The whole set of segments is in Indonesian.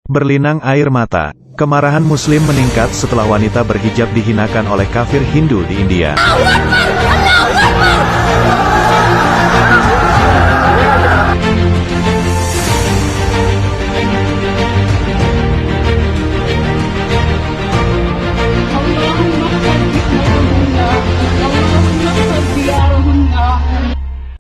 Berlinang air mata, kemarahan Muslim meningkat setelah wanita berhijab dihinakan oleh kafir Hindu di India.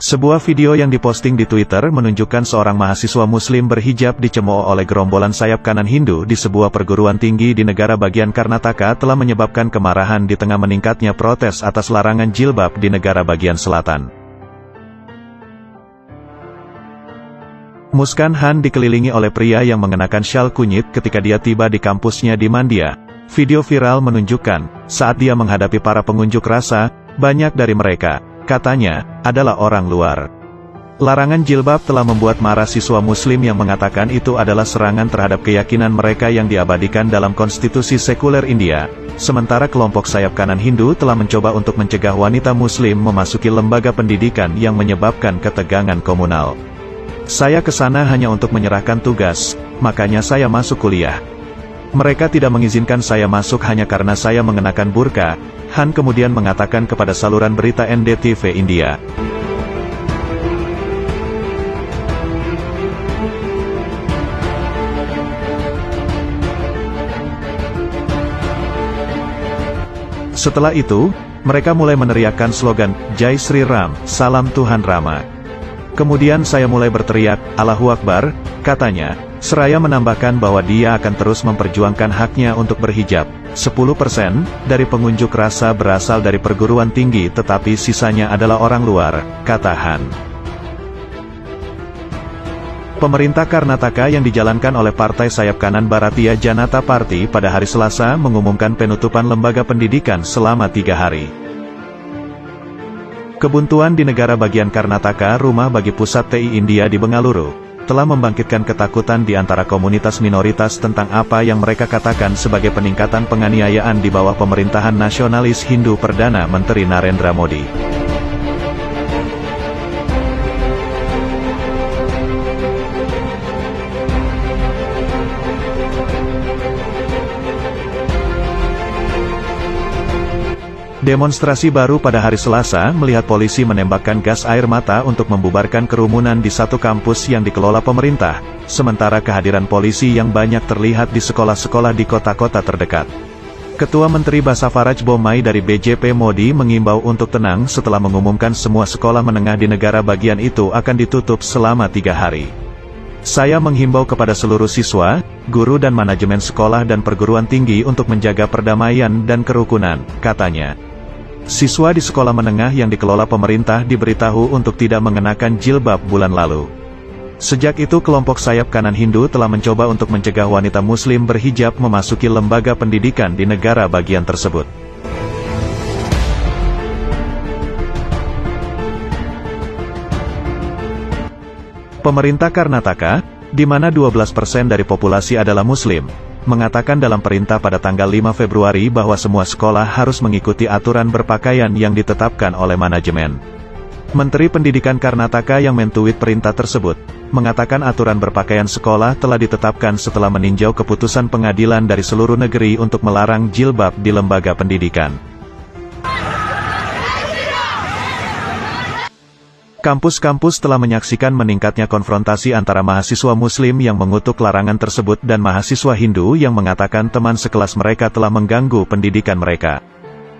Sebuah video yang diposting di Twitter menunjukkan seorang mahasiswa Muslim berhijab dicemooh oleh gerombolan sayap kanan Hindu di sebuah perguruan tinggi di negara bagian Karnataka telah menyebabkan kemarahan di tengah meningkatnya protes atas larangan jilbab di negara bagian selatan. Muskan Han dikelilingi oleh pria yang mengenakan syal kunyit ketika dia tiba di kampusnya di Mandya. Video viral menunjukkan, saat dia menghadapi para pengunjuk rasa, banyak dari mereka, katanya, adalah orang luar. Larangan jilbab telah membuat marah siswa Muslim yang mengatakan itu adalah serangan terhadap keyakinan mereka yang diabadikan dalam konstitusi sekuler India. Sementara kelompok sayap kanan Hindu telah mencoba untuk mencegah wanita Muslim memasuki lembaga pendidikan yang menyebabkan ketegangan komunal. Saya ke sana hanya untuk menyerahkan tugas, makanya saya masuk kuliah. Mereka tidak mengizinkan saya masuk hanya karena saya mengenakan burka, Han kemudian mengatakan kepada saluran berita NDTV India. Setelah itu, mereka mulai meneriakkan slogan, Jai Sri Ram, Salam Tuhan Rama. Kemudian saya mulai berteriak, Allahu Akbar, katanya, seraya menambahkan bahwa dia akan terus memperjuangkan haknya untuk berhijab. 10% dari pengunjuk rasa berasal dari perguruan tinggi tetapi sisanya adalah orang luar, kata Han. Pemerintah Karnataka yang dijalankan oleh Partai Sayap Kanan Bharatiya Janata Party pada hari Selasa mengumumkan penutupan lembaga pendidikan selama 3 hari. Kebuntuan di negara bagian Karnataka, rumah bagi pusat TI India di Bengaluru, telah membangkitkan ketakutan di antara komunitas minoritas tentang apa yang mereka katakan sebagai peningkatan penganiayaan di bawah pemerintahan nasionalis Hindu Perdana Menteri Narendra Modi. Demonstrasi baru pada hari Selasa melihat polisi menembakkan gas air mata untuk membubarkan kerumunan di satu kampus yang dikelola pemerintah, sementara kehadiran polisi yang banyak terlihat di sekolah-sekolah di kota-kota terdekat. Ketua Menteri Basavaraj Bommai dari BJP Modi mengimbau untuk tenang setelah mengumumkan semua sekolah menengah di negara bagian itu akan ditutup selama 3 hari. Saya menghimbau kepada seluruh siswa, guru dan manajemen sekolah dan perguruan tinggi untuk menjaga perdamaian dan kerukunan, katanya. Siswa di sekolah menengah yang dikelola pemerintah diberitahu untuk tidak mengenakan jilbab bulan lalu. Sejak itu kelompok sayap kanan Hindu telah mencoba untuk mencegah wanita Muslim berhijab memasuki lembaga pendidikan di negara bagian tersebut. Pemerintah Karnataka, di mana 12% dari populasi adalah Muslim, mengatakan dalam perintah pada tanggal 5 Februari bahwa semua sekolah harus mengikuti aturan berpakaian yang ditetapkan oleh manajemen. Menteri Pendidikan Karnataka yang mentweet perintah tersebut, mengatakan aturan berpakaian sekolah telah ditetapkan setelah meninjau keputusan pengadilan dari seluruh negeri untuk melarang jilbab di lembaga pendidikan. Kampus-kampus telah menyaksikan meningkatnya konfrontasi antara mahasiswa Muslim yang mengutuk larangan tersebut dan mahasiswa Hindu yang mengatakan teman sekelas mereka telah mengganggu pendidikan mereka.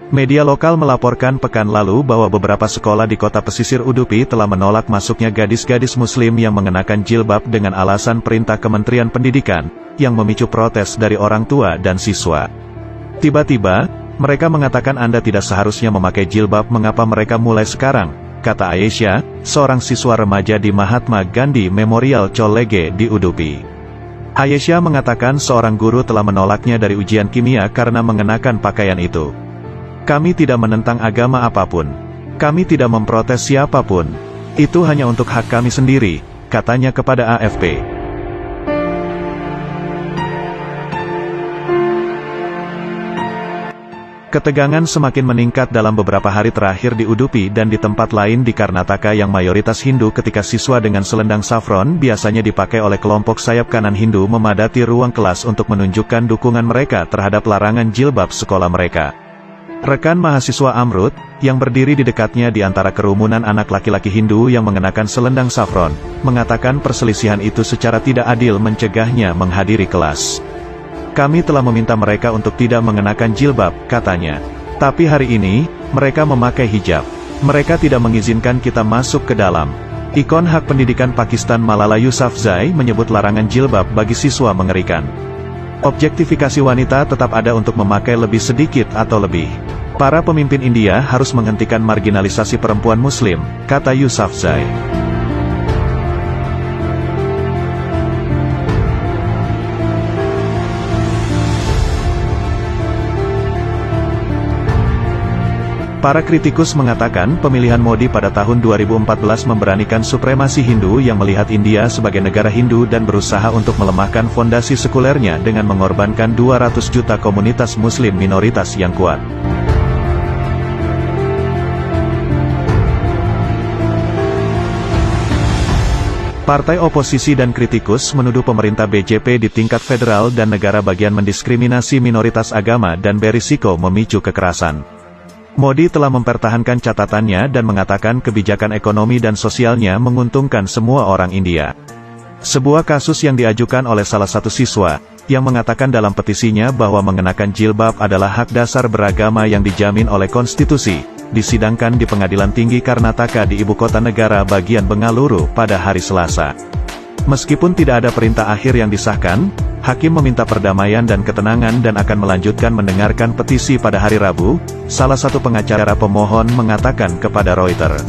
Media lokal melaporkan pekan lalu bahwa beberapa sekolah di kota pesisir Udupi telah menolak masuknya gadis-gadis Muslim yang mengenakan jilbab dengan alasan perintah Kementerian Pendidikan, yang memicu protes dari orang tua dan siswa. Tiba-tiba, mereka mengatakan Anda tidak seharusnya memakai jilbab, mengapa mereka mulai sekarang? Kata Aisyah, seorang siswa remaja di Mahatma Gandhi Memorial College di Udupi. Aisyah mengatakan seorang guru telah menolaknya dari ujian kimia karena mengenakan pakaian itu. Kami tidak menentang agama apapun. Kami tidak memprotes siapapun. Itu hanya untuk hak kami sendiri, katanya kepada AFP. Ketegangan semakin meningkat dalam beberapa hari terakhir di Udupi dan di tempat lain di Karnataka yang mayoritas Hindu ketika siswa dengan selendang saffron biasanya dipakai oleh kelompok sayap kanan Hindu memadati ruang kelas untuk menunjukkan dukungan mereka terhadap larangan jilbab sekolah mereka. Rekan mahasiswa Amrut, yang berdiri di dekatnya di antara kerumunan anak laki-laki Hindu yang mengenakan selendang saffron, mengatakan perselisihan itu secara tidak adil mencegahnya menghadiri kelas. Kami telah meminta mereka untuk tidak mengenakan jilbab, katanya. Tapi hari ini, mereka memakai hijab. Mereka tidak mengizinkan kita masuk ke dalam. Ikon hak pendidikan Pakistan Malala Yousafzai menyebut larangan jilbab bagi siswa mengerikan. Objektifikasi wanita tetap ada untuk memakai lebih sedikit atau lebih. Para pemimpin India harus menghentikan marginalisasi perempuan Muslim, kata Yousafzai. Para kritikus mengatakan pemilihan Modi pada tahun 2014 memberanikan supremasi Hindu yang melihat India sebagai negara Hindu dan berusaha untuk melemahkan fondasi sekulernya dengan mengorbankan 200 juta komunitas Muslim minoritas yang kuat. Partai oposisi dan kritikus menuduh pemerintah BJP di tingkat federal dan negara bagian mendiskriminasi minoritas agama dan berisiko memicu kekerasan. Modi telah mempertahankan catatannya dan mengatakan kebijakan ekonomi dan sosialnya menguntungkan semua orang India. Sebuah kasus yang diajukan oleh salah satu siswa, yang mengatakan dalam petisinya bahwa mengenakan jilbab adalah hak dasar beragama yang dijamin oleh konstitusi, disidangkan di Pengadilan Tinggi Karnataka di ibu kota negara bagian Bengaluru pada hari Selasa. Meskipun tidak ada perintah akhir yang disahkan, hakim meminta perdamaian dan ketenangan dan akan melanjutkan mendengarkan petisi pada hari Rabu, salah satu pengacara pemohon mengatakan kepada Reuters.